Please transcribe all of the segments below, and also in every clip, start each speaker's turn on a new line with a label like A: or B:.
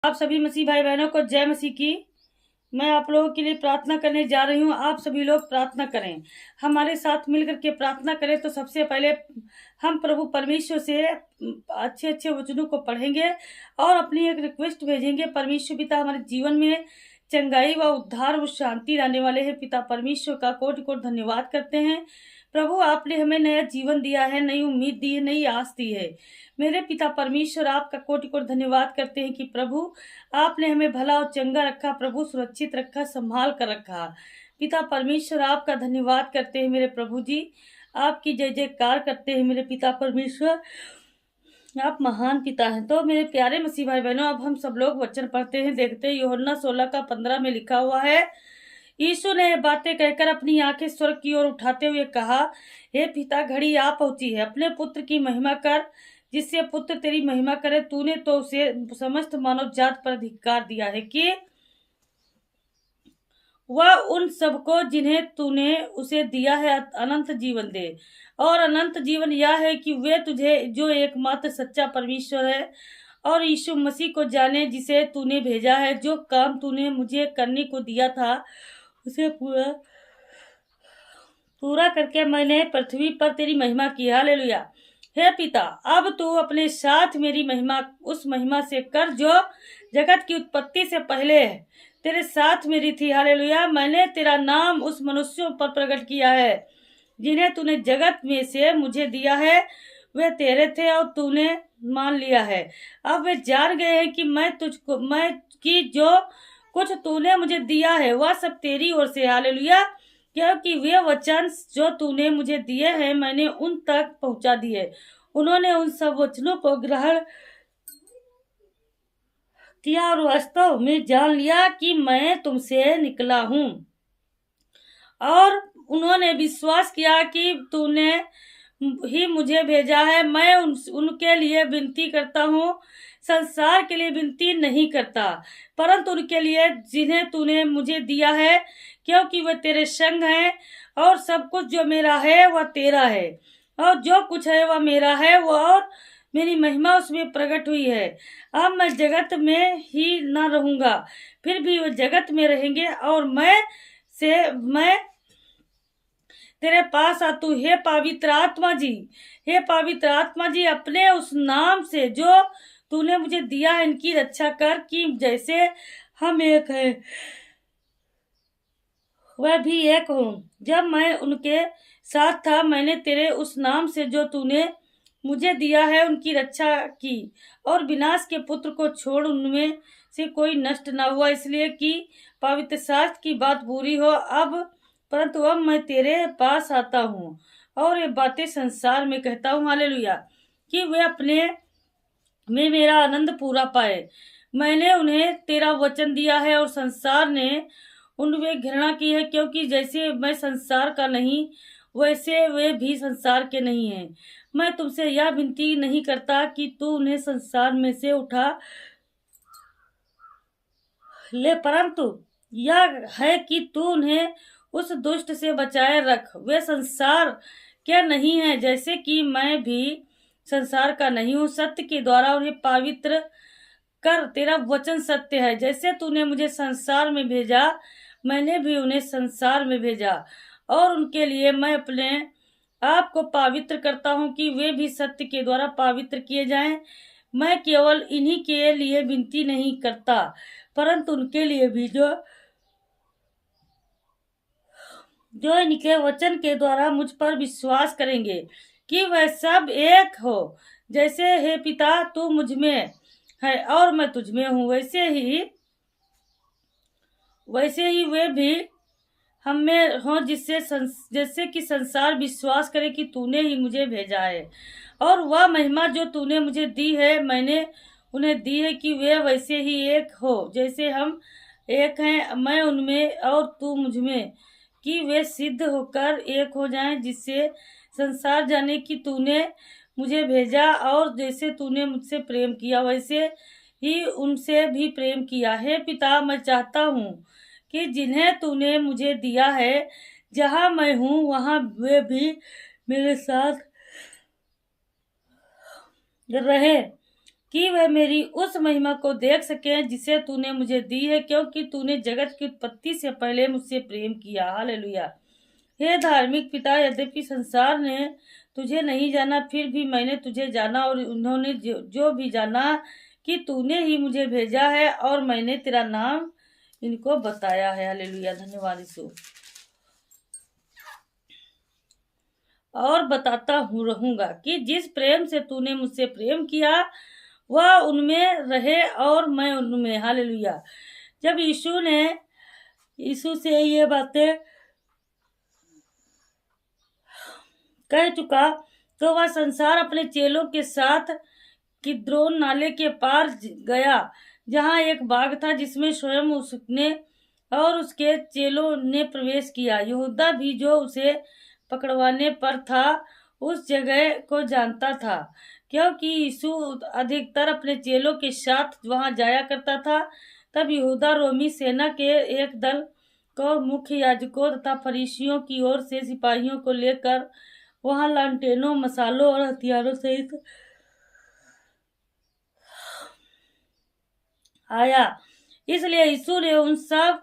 A: आप सभी मसीह भाई बहनों को जय मसीह की। मैं आप लोगों के लिए प्रार्थना करने जा रही हूँ। आप सभी लोग प्रार्थना करें, हमारे साथ मिलकर के प्रार्थना करें। तो सबसे पहले हम प्रभु परमेश्वर से अच्छे अच्छे वचनों को पढ़ेंगे और अपनी एक रिक्वेस्ट भेजेंगे। परमेश्वर पिता, हमारे जीवन में चंगाई व उद्धार व शांति लाने वाले हैं। पिता परमेश्वर का कोटि कोटि धन्यवाद करते हैं। प्रभु, आपने हमें नया जीवन दिया है, नई उम्मीद दी है, नई आस दी है। मेरे पिता परमेश्वर, आपका कोटि कोटि धन्यवाद करते हैं कि प्रभु आपने हमें भला और चंगा रखा, प्रभु सुरक्षित रखा, संभाल कर रखा। पिता परमेश्वर, आपका धन्यवाद करते हैं मेरे प्रभु जी। आपकी जय जयकार करते हैं मेरे पिता परमेश्वर। आप महान पिता हैं। तो मेरे प्यारे मसीह भाई बहनों, अब हम सब लोग वचन पढ़ते हैं। देखते हैं यूहन्ना 16:15 में लिखा हुआ है। यीशु ने बातें कहकर अपनी आंखें स्वर्ग की ओर उठाते हुए कहा, हे पिता, घड़ी आ पहुंची है। अपने पुत्र की महिमा कर, जिससे पुत्र तेरी महिमा करे। तूने तो उसे समस्त मानव जात पर अधिकार दिया है कि वह उन सबको जिन्हें तूने उसे दिया है अनंत जीवन दे। और अनंत जीवन यह है कि वे तुझे, जो एकमात्र सच्चा परमेश्वर है, और यीशु मसीह को जाने, जिसे तूने भेजा है। जो काम तूने मुझे करने को दिया था उसे पूरा पूरा करके मैंने पृथ्वी पर तेरी महिमा की। हालेलुया। हे पिता, अब तू अपने साथ मेरी महिमा उस महिमा से कर जो जगत की उत्पत्ति से पहले तेरे साथ मेरी थी। हालेलुया। मैंने तेरा नाम उस मनुष्यों पर प्रकट किया है जिन्हें तूने जगत में से मुझे दिया है। वे तेरे थे और तूने मान लिया है। अब वे जान गए हैं कि मैं जो कुछ तूने मुझे दिया है वह सब तेरी ओर से। हालेलुया। क्योंकि वे वचन जो तूने मुझे दिए हैं मैंने उन तक पहुंचा दिए। उन्होंने उन सब वचनों को ग्रहण किया और वास्तव में जान लिया कि मैं तुमसे निकला हूँ। और उन्होंने विश्वास किया कि तूने ही मुझे भेजा है। मैं उनके लिए विनती करता हूँ, संसार के लिए विनती नहीं करता, परंतु उनके लिए जिन्हें तूने मुझे दिया है, क्योंकि वे तेरे संग हैं। और सब कुछ जो मेरा है वह तेरा है, और जो कुछ है वह मेरा है, और मेरी महिमा उसमें प्रकट हुई है। अब मैं जगत में ही न रहूंगा, फिर भी वे जगत में रहेंगे, और मैं तेरे पास आ। तू हे पवित्र आत्मा जी, अपने उस नाम से जो तूने मुझे दिया है इनकी रक्षा कर, कि जैसे हम एक हैं वह भी एक हो। जब मैं उनके साथ था, मैंने तेरे उस नाम से जो तूने मुझे दिया है उनकी रक्षा की, और विनाश के पुत्र को छोड़ उनमें से कोई नष्ट न हुआ, इसलिए कि पवित्र शास्त्र की बात पूरी हो। परंतु अब मैं तेरे पास आता हूँ और ये बातें संसार में कहता हूँ। हालेलुया। कि वे अपने में मेरा आनंद पूरा पाए। मैंने उन्हें तेरा वचन दिया है और संसार ने उनमें घृणा की है, क्योंकि जैसे मैं संसार का नहीं वैसे वे भी संसार के नहीं हैं। मैं तुमसे यह विनती नहीं करता कि तू उन्हें संसार में से उठा ले, परंतु यह है कि तू उन्हें उस दुष्ट से बचाए रख। वे संसार के नहीं है, जैसे कि मैं भी संसार का नहीं हूँ। सत्य के द्वारा उन्हें पवित्र कर। तेरा वचन सत्य है। जैसे तूने मुझे संसार में भेजा, मैंने भी उन्हें संसार में भेजा, और उनके लिए मैं अपने आप को पवित्र करता हूँ कि वे भी सत्य के द्वारा पवित्र किए जाएं। मैं केवल इन्हीं के लिए विनती नहीं करता, परंतु उनके लिए भी जो इनके वचन के द्वारा मुझ पर विश्वास करेंगे, कि वह सब एक हो। जैसे हे पिता तू मुझ में है और मैं तुझ में हूँ, वैसे ही वे भी हम में हो, जैसे कि संसार विश्वास करे कि तूने ही मुझे भेजा है। और वह महिमा जो तूने मुझे दी है मैंने उन्हें दी है, कि वे वैसे ही एक हो जैसे हम एक हैं, मैं उनमें और तू मुझ में, कि वे सिद्ध होकर एक हो जाएं, जिससे संसार जाने कि तूने मुझे भेजा, और जैसे तूने मुझसे प्रेम किया वैसे ही उनसे भी प्रेम किया। हे पिता, मैं चाहता हूँ कि जिन्हें तूने मुझे दिया है, जहाँ मैं हूँ वहाँ वे भी मेरे साथ रहे, कि वह मेरी उस महिमा को देख सके जिसे तूने मुझे दी है, क्योंकि तूने जगत की उत्पत्ति से पहले मुझसे प्रेम किया। हालेलुया। हे धार्मिक पिता, यद्यपि संसार ने तुझे नहीं जाना, फिर भी मैंने तुझे जाना, और उन्होंने जो भी जाना कि तूने ही मुझे भेजा है, और मैंने तेरा नाम इनको बताया है। हालेलुया। धन्यवाद यीशु। और बताता हूँ रहूंगा कि जिस प्रेम से तूने मुझसे प्रेम किया वह उनमें रहे और मैं उनमें। हालेलुया। जब यीशु से ये बातें कह चुका तो वह संसार अपने चेलों के साथ किद्रोन नाले के पार गया, जहाँ एक बाग था जिसमें स्वयं उसने और उसके चेलों ने प्रवेश किया। यहूदा भी, जो उसे पकड़वाने पर था, उस जगह को जानता था, क्योंकि यीशु अधिकतर अपने चेलों के साथ वहां जाया करता था। तब यहूदा रोमी सेना के एक दल को मुख्य याजकों तथा फरीसियों की ओर से सिपाहियों को लेकर वहां लालटेनों, मसालों और हथियारों सहित आया। इसलिए यीशु ने उन सब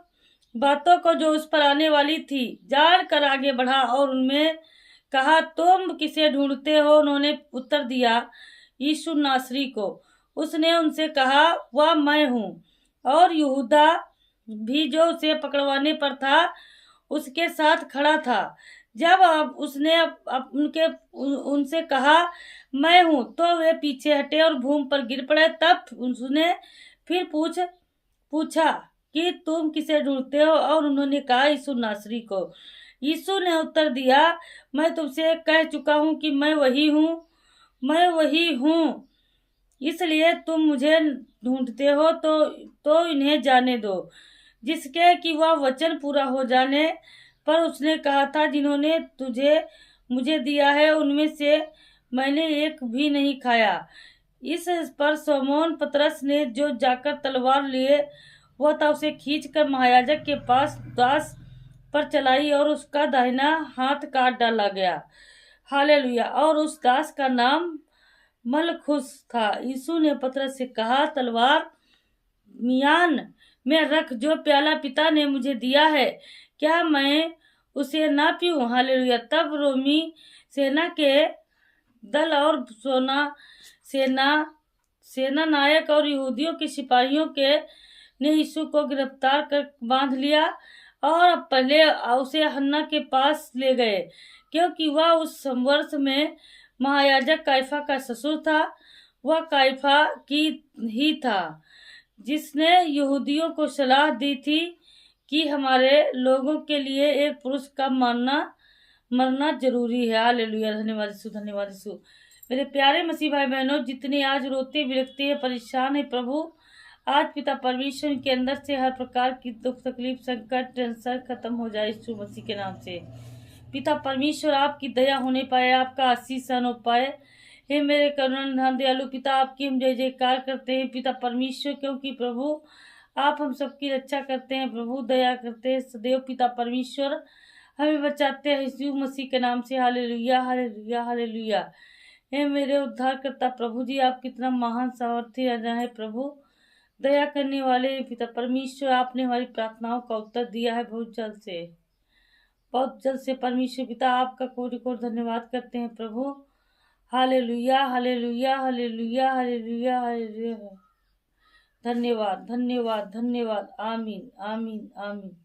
A: बातों को जो उस पर आने वाली थी जान कर आगे बढ़ा और उनमें कहा, तुम किसे ढूंढते हो? उन्होंने उत्तर दिया, यीशु नासरी को। उसने उनसे कहा, वह मैं हूँ। और यहूदा भी, जो उसे पकड़वाने पर था, उसके साथ खड़ा था। जब उसने उनसे कहा, मैं हूँ, तो वे पीछे हटे और भूमि पर गिर पड़े। तब उसने फिर पूछा कि तुम किसे ढूंढते हो? और उन्होंने कहा, यीशु नासरी को। यीशु ने उत्तर दिया, मैं तुमसे कह चुका हूँ कि मैं वही हूँ, इसलिए तुम मुझे ढूंढते हो। तो इन्हें जाने दो, जिसके कि वह वचन पूरा हो जाने पर उसने कहा था, जिन्होंने मुझे दिया है उनमें से मैंने एक भी नहीं खाया। इस पर शमौन पतरस ने, जो जाकर तलवार लिए वह था, उसे खींचकर महायाजक के पास दास पर चलाई और उसका दाहिना हाथ काट डाला गया। हालेलुया। और उस दास का नाम मलखुस था। यीशु ने पतरस से कहा, तलवार मियान में रख। जो प्याला पिता ने मुझे दिया है, क्या मैं उसे ना पीऊं? हालेलुया। तब रोमी सेना के दल और सेना नायक और यहूदियों के सिपाहियों ने यीशु को गिरफ्तार कर बांध लिया और पहले उसे हन्ना के पास ले गए, क्योंकि वह उस वर्ष में महायाजक काइफा का ससुर था। वह काइफा की ही था जिसने यहूदियों को सलाह दी थी कि हमारे लोगों के लिए एक पुरुष का मरना जरूरी है। हालेलुया। धन्यवाद यीशु, धन्यवाद यीशु। मेरे प्यारे मसीह भाई बहनों, जितने आज रोते बिलखते हैं, परेशान है, प्रभु आज पिता परमेश्वर के अंदर से हर प्रकार की दुख, तकलीफ, संकट, टेंशन खत्म हो जाए यीशु मसीह के नाम से। पिता परमेश्वर, आपकी दया होने पाए, आपका आशीष हो पाए। हे मेरे करुणानिधान दयालु पिता, आपकी हम जय जयकार करते हैं पिता परमेश्वर, क्योंकि प्रभु आप हम सबकी रक्षा करते हैं। प्रभु दया करते हैं सदैव पिता परमेश्वर, हमें बचाते हैं यीशु मसीह के नाम से। Hallelujah, hallelujah, hallelujah. हे मेरे उद्धारकर्ता प्रभु जी, आप कितना महान सामर्थ्य राजा है। प्रभु दया करने वाले पिता परमेश्वर, आपने हमारी प्रार्थनाओं का उत्तर दिया है बहुत जल्द से परमेश्वर पिता, आपका कोटि कोटि धन्यवाद करते हैं प्रभु। Hallelujah, hallelujah, hallelujah, hallelujah, hallelujah. धन्यवाद, धन्यवाद, धन्यवाद। आमीन, आमीन, आमीन।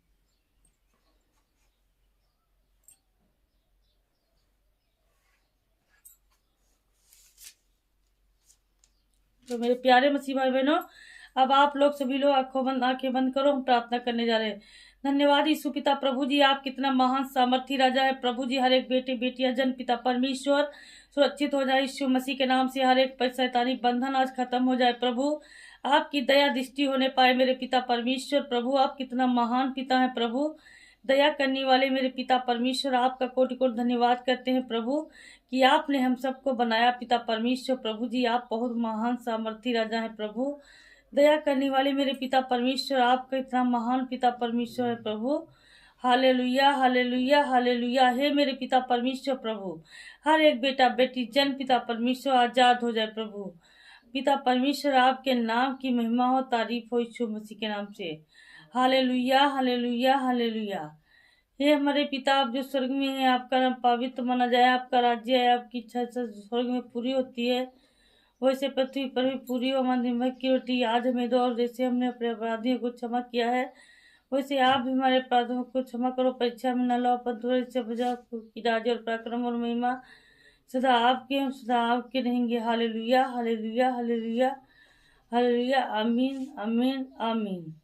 A: तो मेरे प्यारे मसीह भाई बहनों, अब आप लोग सभी लोग आंखें बंद करो, हम प्रार्थना करने जा रहे हैं। धन्यवाद यीशु पिता प्रभु जी, आप कितना महान सामर्थी राजा है प्रभु जी। हर एक बेटे बेटियां जन पिता परमेश्वर सुरक्षित हो जाए यीशु मसीह के नाम से। हर एक शैतानी बंधन आज खत्म हो जाए प्रभु, आपकी दया दृष्टि होने पाए मेरे पिता परमेश्वर। प्रभु आप कितना महान पिता है प्रभु, दया करने वाले मेरे पिता परमेश्वर, आपका कोटि कोटि धन्यवाद करते हैं प्रभु कि आपने हम सबको बनाया पिता परमेश्वर। प्रभु जी आप बहुत महान सामर्थी राजा है प्रभु, दया करने वाले मेरे पिता परमेश्वर, आपका इतना महान पिता परमेश्वर है प्रभु। Hallelujah, hallelujah, hallelujah. हे मेरे पिता परमेश्वर प्रभु, हर एक बेटा बेटी जन पिता परमेश्वर आजाद हो जाए प्रभु। पिता परमेश्वर आपके नाम की महिमा हो, तारीफ हो यीशु मसीह के नाम से। Hallelujah hallelujah hallelujah. हे हमारे पिता, आप जो स्वर्ग में हैं, आपका नाम पवित्र माना जाए, आपका राज्य है, आपकी इच्छा स्वर्ग में पूरी होती है वैसे पृथ्वी पर भी पूरी हो। हमारी दिन भर की रोटी आज हमें दो, और जैसे हमने अपने अपराधियों को क्षमा किया है वैसे आप भी हमारे अपराधों को क्षमा करो। परीक्षा में न लो, पर थोड़े से बजाओ, की राज्य और पराक्रम और महिमा सदा आपके, हम सदा आपके रहेंगे। Hallelujah hallelujah hallelujah hallelujah. आमीन आमीन आमीन।